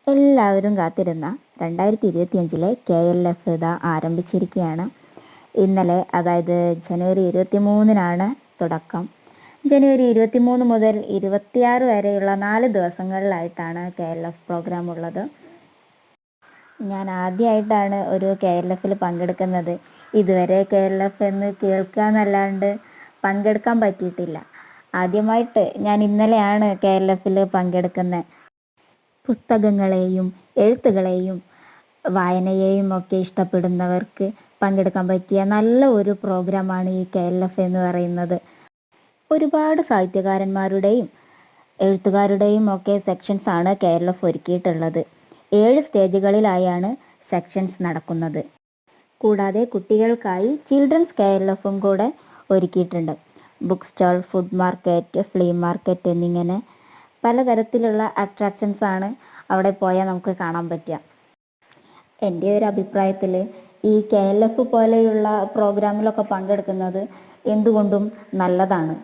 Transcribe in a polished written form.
എല്ലാവരും കാത്തിരുന്ന 2025 KLF ഇതാ ആരംഭിച്ചിരിക്കുകയാണ്. ഇന്നലെ, അതായത് ജനുവരി 23-നാണ് തുടക്കം. ജനുവരി 23 മുതൽ 26 വരെയുള്ള 4 ദിവസങ്ങളിലായിട്ടാണ് KLF പ്രോഗ്രാം ഉള്ളത്. ഞാൻ ആദ്യമായിട്ടാണ് ഒരു KLFിൽ പങ്കെടുക്കുന്നത്. ഇതുവരെ KLF എന്ന് കേൾക്കാന്നല്ലാണ്ട് പങ്കെടുക്കാൻ പറ്റിയിട്ടില്ല. ആദ്യമായിട്ട് ഞാൻ ഇന്നലെയാണ് KLFിൽ പങ്കെടുക്കുന്നത്. പുസ്തകങ്ങളെയും എഴുത്തുകളെയും വായനയെയും ഒക്കെ ഇഷ്ടപ്പെടുന്നവർക്ക് പങ്കെടുക്കാൻ പറ്റിയ നല്ല ഒരു പ്രോഗ്രാമാണ് ഈ KLF എന്ന് പറയുന്നത്. ഒരുപാട് സാഹിത്യകാരന്മാരുടെയും എഴുത്തുകാരുടെയും ഒക്കെ സെക്ഷൻസ് ആണ് KLF ഒരുക്കിയിട്ടുള്ളത്. 7 സ്റ്റേജുകളിലായാണ് സെക്ഷൻസ് നടക്കുന്നത്. കൂടാതെ കുട്ടികൾക്കായി ചിൽഡ്രൻസ് KLFും കൂടെ ഒരുക്കിയിട്ടുണ്ട്. Book stall, food market, flea market എന്നിങ്ങനെ പലതരത്തിലുള്ള അട്രാക്ഷൻസ് ആണ് അവിടെ പോയാൽ നമുക്ക് കാണാൻ പറ്റുക. എൻ്റെ ഒരു അഭിപ്രായത്തിൽ ഈ KLF പോലെയുള്ള പ്രോഗ്രാമിലൊക്കെ പങ്കെടുക്കുന്നത് എന്തുകൊണ്ടും നല്ലതാണ്.